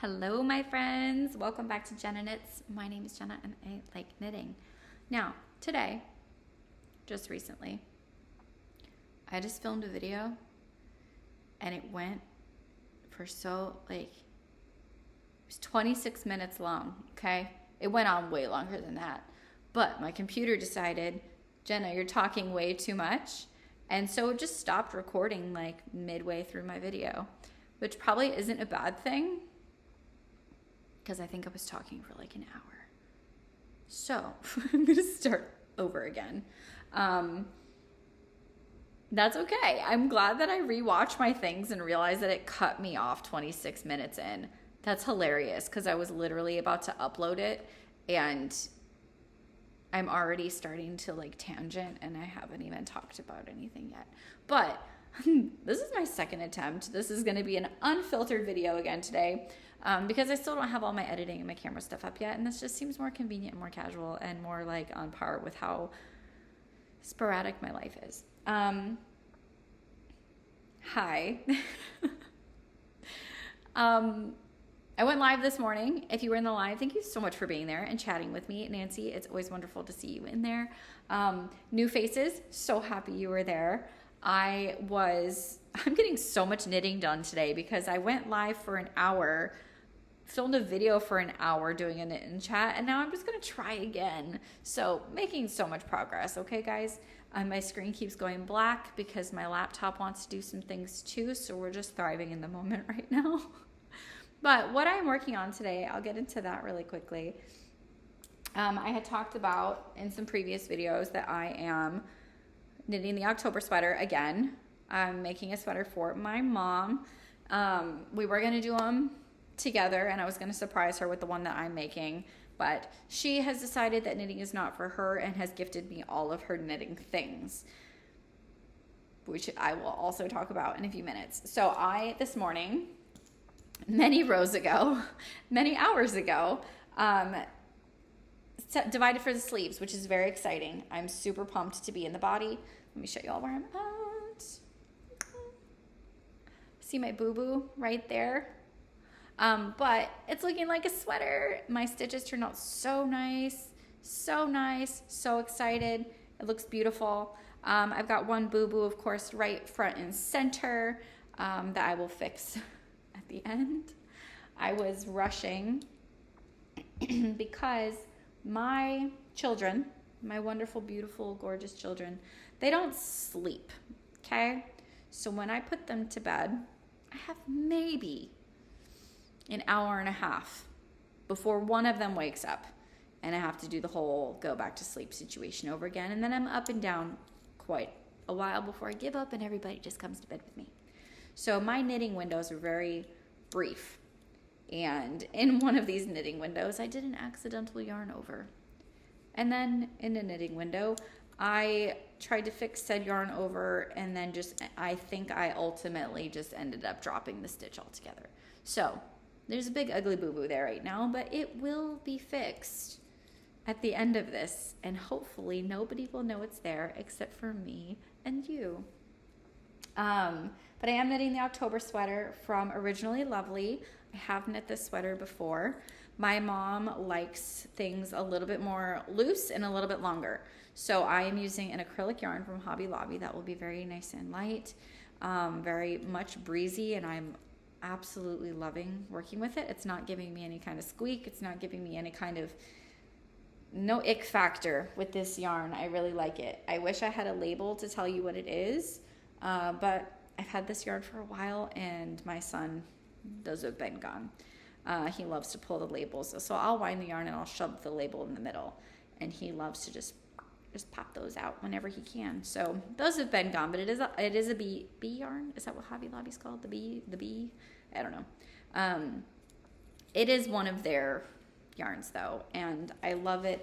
Hello, my friends. Welcome back to Jenna Knits. My name is Jenna and I like knitting. Now, today, just recently, I just filmed a video and it went for it was 26 minutes long, okay? It went on way longer than that. But my computer decided, Jenna, you're talking way too much. And so it just stopped recording like midway through my video, which probably isn't a bad thing because I think I was talking for like an hour. So I'm going to start over again. That's okay. I'm glad that I rewatched my things and realized that it cut me off 26 minutes in. That's hilarious because I was literally about to upload it and I'm already starting to like tangent and I haven't even talked about anything yet. But this is my second attempt. This is going to be an unfiltered video again today because I still don't have all my editing and my camera stuff up yet. And this just seems more convenient and more casual and more like on par with how sporadic my life is. Hi. I went live this morning. If you were in the live, thank you so much for being there and chatting with me. Nancy, it's always wonderful to see you in there. New faces, so happy you were there. I'm getting so much knitting done today because I went live for an hour, filmed a video for an hour doing a knit and chat, and now I'm just going to try again. So making so much progress. Okay, guys? My screen keeps going black because my laptop wants to do some things too, so we're just thriving in the moment right now. But what I'm working on today, I'll get into that really quickly. I had talked about in some previous videos that I am knitting the October sweater again. I'm making a sweater for my mom. We were going to do them together and I was going to surprise her with the one that I'm making, but she has decided that knitting is not for her and has gifted me all of her knitting things, which I will also talk about in a few minutes. So this morning, many hours ago, divided for the sleeves, which is very exciting. I'm super pumped to be in the body. Let me show you all where I'm at. See my boo-boo right there? But it's looking like a sweater. My stitches turned out so nice, so excited. It looks beautiful. I've got one boo-boo, of course, right front and center that I will fix at the end. I was rushing because my children, my wonderful, beautiful, gorgeous children, they don't sleep, okay? So when I put them to bed, I have maybe an hour and a half before one of them wakes up and I have to do the whole go back to sleep situation over again. And then I'm up and down quite a while before I give up and everybody just comes to bed with me. So my knitting windows are very brief. And in one of these knitting windows, I did an accidental yarn over. And then in a knitting window, I tried to fix said yarn over and then I think I ultimately just ended up dropping the stitch altogether. So there's a big ugly boo-boo there right now, but it will be fixed at the end of this. And hopefully nobody will know it's there except for me and you. But I am knitting the October sweater from Originally Lovely. I have knit this sweater before. My mom likes things a little bit more loose and a little bit longer. So I am using an acrylic yarn from Hobby Lobby that will be very nice and light, very much breezy, and I'm absolutely loving working with it. It's not giving me any kind of squeak. It's not giving me any kind of no ick factor with this yarn. I really like it. I wish I had a label to tell you what it is, but I've had this yarn for a while and my son does a Ben Gone. He loves to pull the labels. So I'll wind the yarn and I'll shove the label in the middle. And he loves to just pop those out whenever he can. So those have been gone, but it is a bee yarn. Is that what Hobby Lobby's called? The bee? I don't know. It is one of their yarns though, and I love it.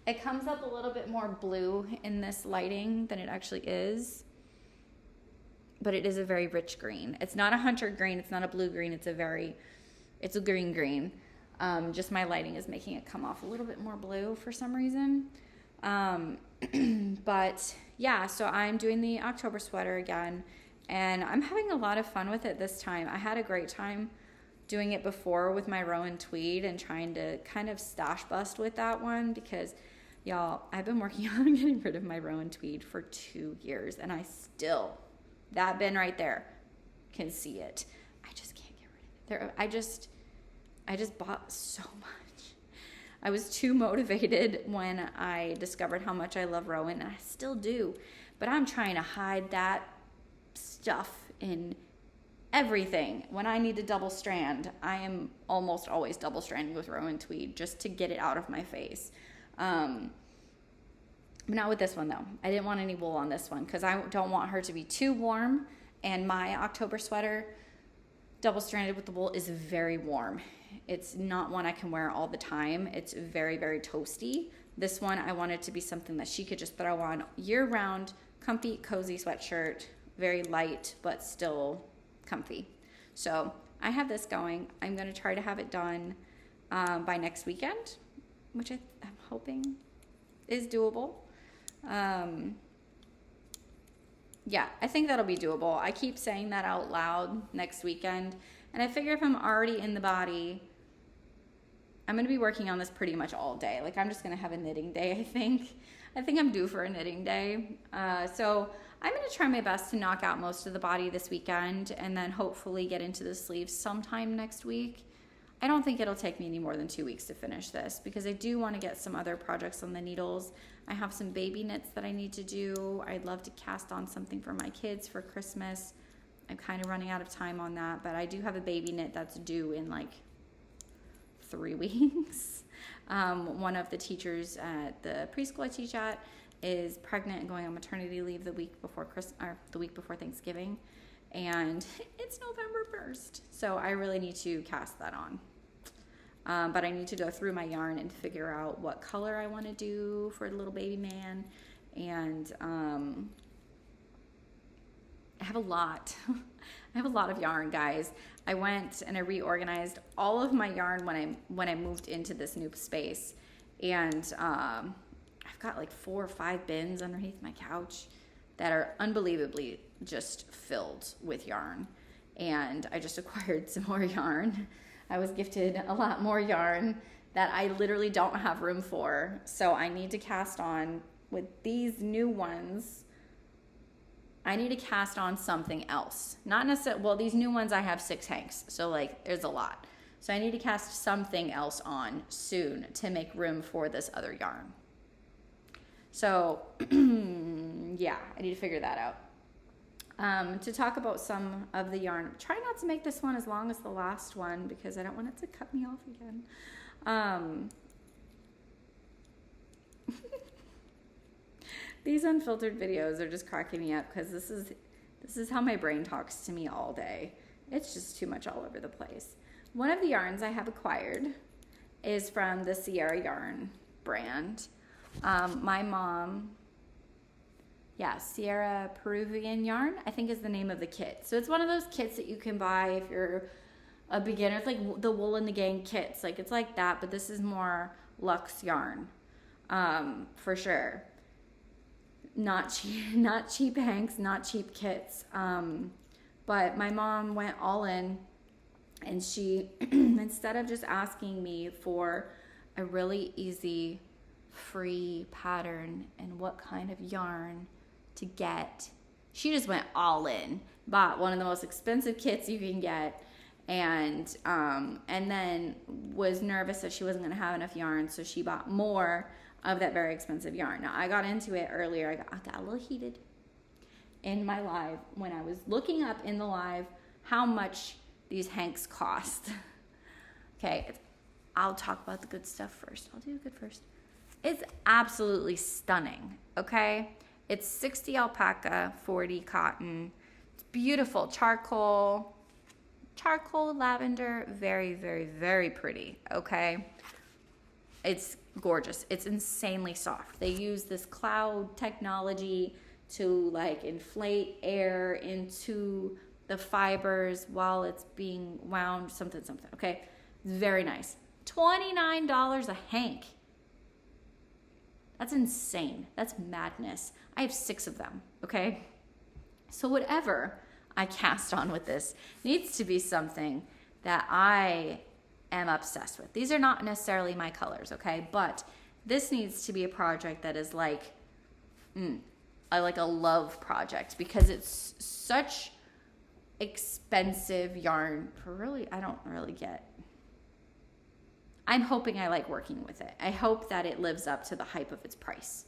It comes up a little bit more blue in this lighting than it actually is. But it is a very rich green. It's not a hunter green. It's not a blue green. It's a green. Just my lighting is making it come off a little bit more blue for some reason. But yeah, so I'm doing the October sweater again and I'm having a lot of fun with it this time. I had a great time doing it before with my Rowan tweed and trying to kind of stash bust with that one because, y'all, I've been working on getting rid of my Rowan tweed for 2 years, and I still, that bin right there, can see it. I just can't get rid of it. I just bought so much. I was too motivated when I discovered how much I love Rowan, and I still do. But I'm trying to hide that stuff in everything. When I need to double strand, I am almost always double stranding with Rowan tweed just to get it out of my face. But not with this one, though. I didn't want any wool on this one because I don't want her to be too warm. And my October sweater, double stranded with the wool, is very warm. It's not one I can wear all the time. It's very, very toasty. This one, I wanted to be something that she could just throw on year-round, comfy, cozy sweatshirt, very light, but still comfy. So I have this going. I'm going to try to have it done by next weekend, which I'm hoping is doable. Yeah, I think that'll be doable. I keep saying that out loud, next weekend. And I figure if I'm already in the body, I'm going to be working on this pretty much all day. Like, I'm just going to have a knitting day, I think. I think I'm due for a knitting day. So I'm going to try my best to knock out most of the body this weekend and then hopefully get into the sleeves sometime next week. I don't think it'll take me any more than 2 weeks to finish this because I do want to get some other projects on the needles. I have some baby knits that I need to do. I'd love to cast on something for my kids for Christmas. I'm kind of running out of time on that, but I do have a baby knit that's due in like 3 weeks. One of the teachers at the preschool I teach at is pregnant and going on maternity leave the week before Thanksgiving, and it's November 1st, so I really need to cast that on. But I need to go through my yarn and figure out what color I want to do for the little baby man, and I have a lot. I have a lot of yarn, guys. I went and I reorganized all of my yarn when I moved into this new space, and I've got like 4 or 5 bins underneath my couch that are unbelievably just filled with yarn. And I just acquired some more yarn. I was gifted a lot more yarn that I literally don't have room for. So I need to cast on with these new ones. I need to cast on something else. Not necessarily, well, these new ones I have 6 hanks. So like there's a lot. So I need to cast something else on soon to make room for this other yarn. So yeah, I need to figure that out. To talk about some of the yarn. Try not to make this one as long as the last one because I don't want it to cut me off again. These unfiltered videos are just cracking me up because this is how my brain talks to me all day. It's just too much all over the place. One of the yarns I have acquired is from the Sierra Yarn brand. My mom, Sierra Peruvian Yarn, I think is the name of the kit. So it's one of those kits that you can buy if you're a beginner. It's like the Wool in the Gang kits. Like it's like that, but this is more luxe yarn, for sure. Not cheap hanks, not cheap kits. But my mom went all in, and she, instead of just asking me for a really easy, free pattern and what kind of yarn to get, she just went all in, bought one of the most expensive kits you can get, and then was nervous that she wasn't going to have enough yarn, so she bought more of that very expensive yarn. Now, I got into it earlier. I got a little heated in my live when I was looking up in the live how much these hanks cost. Okay, I'll talk about the good stuff first. I'll do the good first. It's absolutely stunning, okay? It's 60 alpaca, 40 cotton. It's beautiful. Charcoal, lavender, very, very, very pretty, okay? It's gorgeous. It's insanely soft. They use this cloud technology to like inflate air into the fibers while it's being wound, something, okay? Very nice. $29 a hank. That's insane. That's madness. I have 6 of them, okay? So whatever I cast on with this needs to be something that I am obsessed with. These are not necessarily my colors, okay? But this needs to be a project that is like, like a love project, because it's such expensive yarn for really, I don't really get. I'm hoping I like working with it. I hope that it lives up to the hype of its price.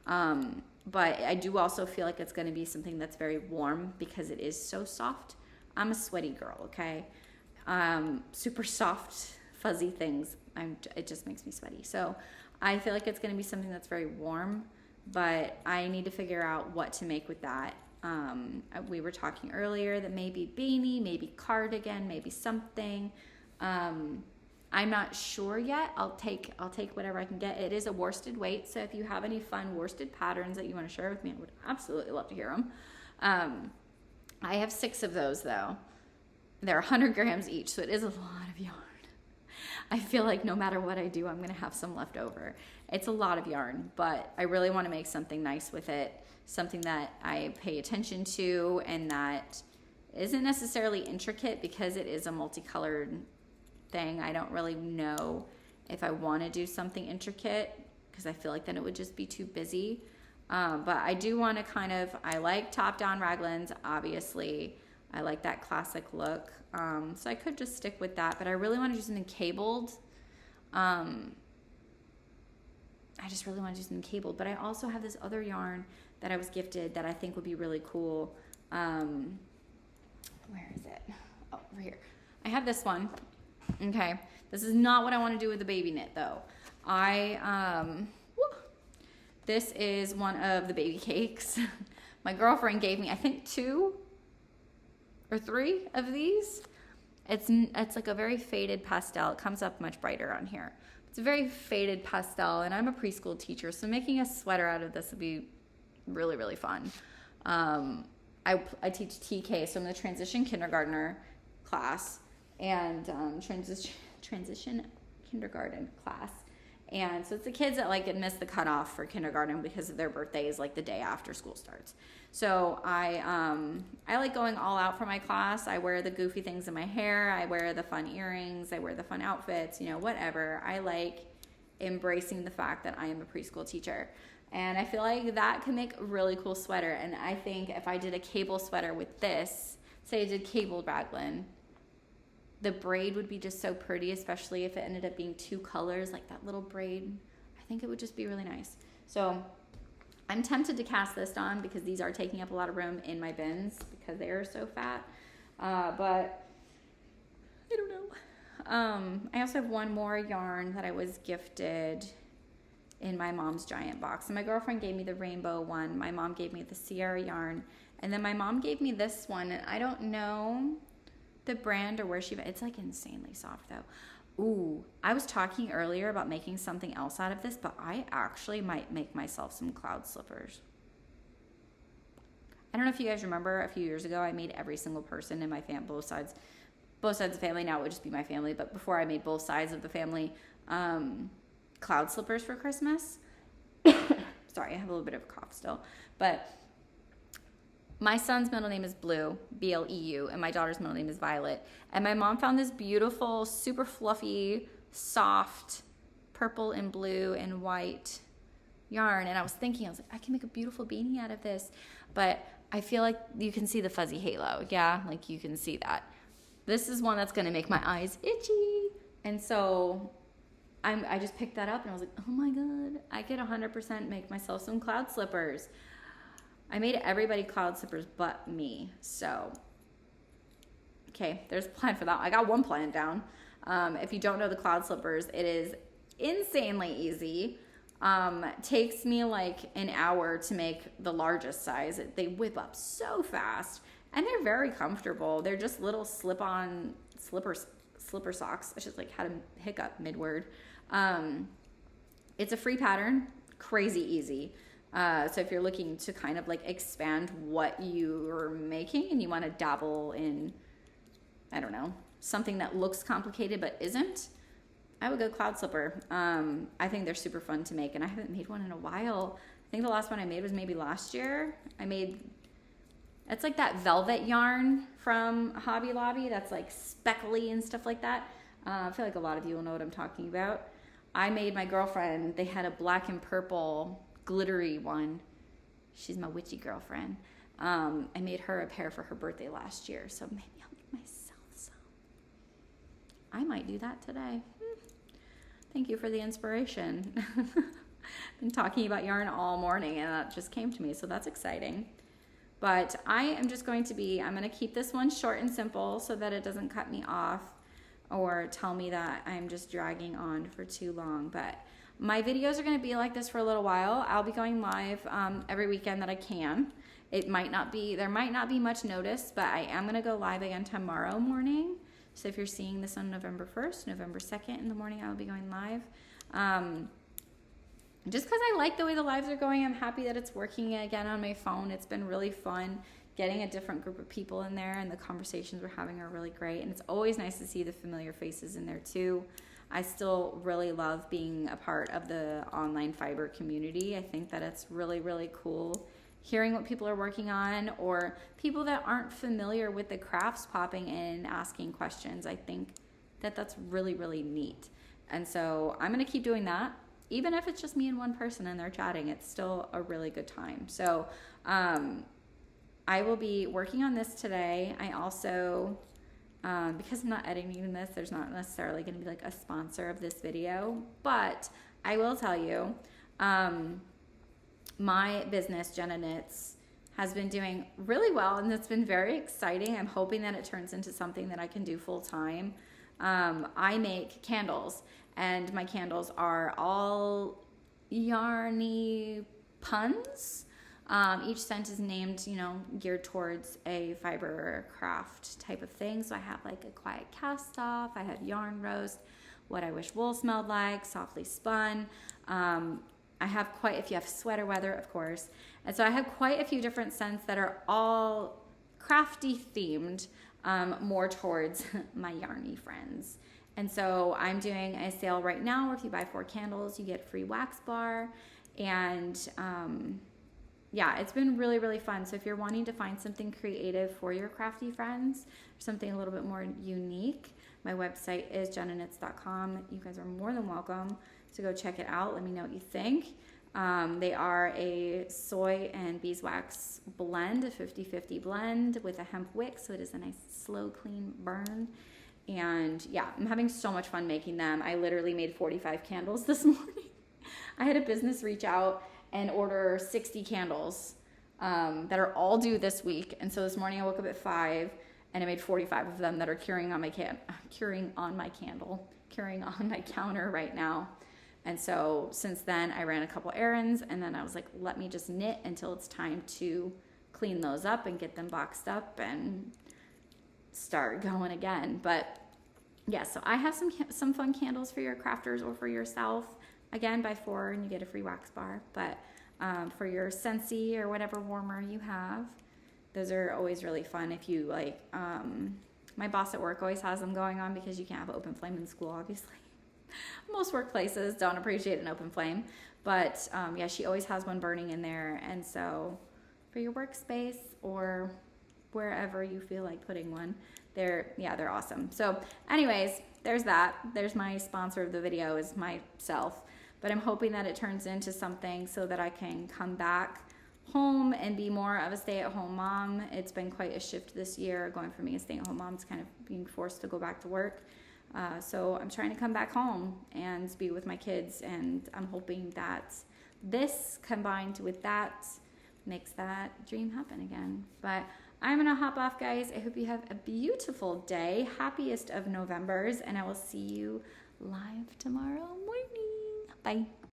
But I do also feel like it's going to be something that's very warm because it is so soft. I'm a sweaty girl, okay? Super soft, fuzzy things. It just makes me sweaty. So I feel like it's going to be something that's very warm, but I need to figure out what to make with that. We were talking earlier that maybe beanie, maybe cardigan, maybe something. I'm not sure yet. I'll take whatever I can get. It is a worsted weight, so if you have any fun worsted patterns that you want to share with me, I would absolutely love to hear them. I have 6 of those though. They're 100 grams each, so it is a lot of yarn. I feel like no matter what I do, I'm going to have some left over. It's a lot of yarn, but I really want to make something nice with it, something that I pay attention to and that isn't necessarily intricate because it is a multicolored thing. I don't really know if I want to do something intricate because I feel like then it would just be too busy. But I do want to I like top-down raglans, obviously. I like that classic look. So I could just stick with that, but I really want to do something cabled. I just really want to do something cabled, but I also have this other yarn that I was gifted that I think would be really cool. Where is it? Oh, right here. I have this one. Okay. This is not what I want to do with the baby knit though. This is one of the baby cakes. My girlfriend gave me, I think 2 or 3 of these. It's like a very faded pastel. It comes up much brighter on here. It's a very faded pastel, and I'm a preschool teacher, so making a sweater out of this would be really, really fun. I teach TK, so I'm in the transition kindergartner class and transition kindergarten class. And so it's the kids that like miss the cutoff for kindergarten because of their birthdays like the day after school starts. So I like going all out for my class. I wear the goofy things in my hair. I wear the fun earrings. I wear the fun outfits, whatever. I like embracing the fact that I am a preschool teacher. And I feel like that can make a really cool sweater. And I think if I did a cable sweater with this, say I did cabled raglan, the braid would be just so pretty, especially if it ended up being 2 colors, like that little braid. I think it would just be really nice. So I'm tempted to cast this on because these are taking up a lot of room in my bins because they are so fat. But I don't know. I also have one more yarn that I was gifted in my mom's giant box. And my girlfriend gave me the rainbow one. My mom gave me the Sierra yarn. And then my mom gave me this one. And I don't know the brand or where it's like insanely soft though. Ooh, I was talking earlier about making something else out of this, but I actually might make myself some cloud slippers. I don't know if you guys remember a few years ago, I made every single person in my family, both sides of the family. Now it would just be my family, but before I made both sides of the family, cloud slippers for Christmas. Sorry, I have a little bit of a cough still, but my son's middle name is Blue, B-L-E-U, and my daughter's middle name is Violet. And my mom found this beautiful, super fluffy, soft, purple and blue and white yarn. And I was thinking, I can make a beautiful beanie out of this. But I feel like you can see the fuzzy halo. Yeah, like you can see that. This is one that's going to make my eyes itchy. And so I just picked that up and I was like, oh my God, I could 100% make myself some cloud slippers. I made everybody cloud slippers but me. So, okay, there's a plan for that. I got one plan down. If you don't know the cloud slippers, it is insanely easy. Takes me like an hour to make the largest size. They whip up so fast and they're very comfortable. They're just little slip-on slipper socks. I just like had a hiccup mid-word. It's a free pattern, crazy easy. So if you're looking to kind of like expand what you're making and you want to dabble in, I don't know, something that looks complicated but isn't, I would go cloud slipper. I think they're super fun to make and I haven't made one in a while. I think the last one I made was maybe last year. I made It's like that velvet yarn from Hobby Lobby that's like speckly and stuff like that. I feel like a lot of you will know what I'm talking about. I made my girlfriend, they had a black and purple glittery one. She's my witchy girlfriend. I made her a pair for her birthday last year, so maybe I'll give myself some. I might do that today. Thank you for the inspiration. Been talking about yarn all morning and that just came to me, so that's exciting. But I am just going to I'm going to keep this one short and simple so that it doesn't cut me off or tell me that I'm just dragging on for too long. But my videos are going to be like this for a little while. I'll be going live every weekend that I can. There might not be much notice, but I am going to go live again tomorrow morning. So if you're seeing this on November 1st, November 2nd in the morning, I'll be going live. Just because I like the way the lives are going, I'm happy that it's working again on my phone. It's been really fun getting a different group of people in there, and the conversations we're having are really great. And it's always nice to see the familiar faces in there too. I still really love being a part of the online fiber community. I think that it's really, really cool hearing what people are working on, or people that aren't familiar with the crafts popping in, asking questions. I think that that's really, really neat. And so I'm going to keep doing that. Even if it's just me and one person and they're chatting, it's still a really good time. So I will be working on this today. I also, because I'm not editing this, there's not necessarily going to be like a sponsor of this video, but I will tell you, my business, Jenna Knits, has been doing really well, and it's been very exciting. I'm hoping that it turns into something that I can do full time. I make candles, and my candles are all yarny puns. Each scent is named, geared towards a fiber craft type of thing. So I have like a quiet cast off, I have yarn roast, what I wish wool smelled like, softly spun. I have if you have sweater weather, of course. And so I have quite a few different scents that are all crafty themed, more towards my yarny friends. And so I'm doing a sale right now where if you buy 4 candles, you get a free wax bar. And yeah, it's been really, really fun. So if you're wanting to find something creative for your crafty friends, or something a little bit more unique, my website is jennaknits.com. You guys are more than welcome to go check it out. Let me know what you think. They are a soy and beeswax blend, a 50-50 blend with a hemp wick, so it is a nice slow, clean burn. And yeah, I'm having so much fun making them. I literally made 45 candles this morning. I had a business reach out and order 60 candles that are all due this week. And so this morning I woke up at 5 and I made 45 of them that are curing on my counter right now. And so since then I ran a couple errands, and then I was like, let me just knit until it's time to clean those up and get them boxed up and start going again. But yeah, so I have some fun candles for your crafters or for yourself. Again, buy 4 and you get a free wax bar. But for your Scentsy or whatever warmer you have, those are always really fun. If you like, my boss at work always has them going on because you can't have an open flame in school, obviously. Most workplaces don't appreciate an open flame, but yeah, she always has one burning in there. And so for your workspace or wherever you feel like putting one, they're awesome. So anyways, there's that. There's my sponsor of the video is myself, but I'm hoping that it turns into something so that I can come back home and be more of a stay-at-home mom. It's been quite a shift this year, going from being a stay-at-home mom to kind of being forced to go back to work. So I'm trying to come back home and be with my kids, and I'm hoping that this combined with that makes that dream happen again. But I'm gonna hop off, guys. I hope you have a beautiful day, happiest of Novembers, and I will see you live tomorrow morning. Bye.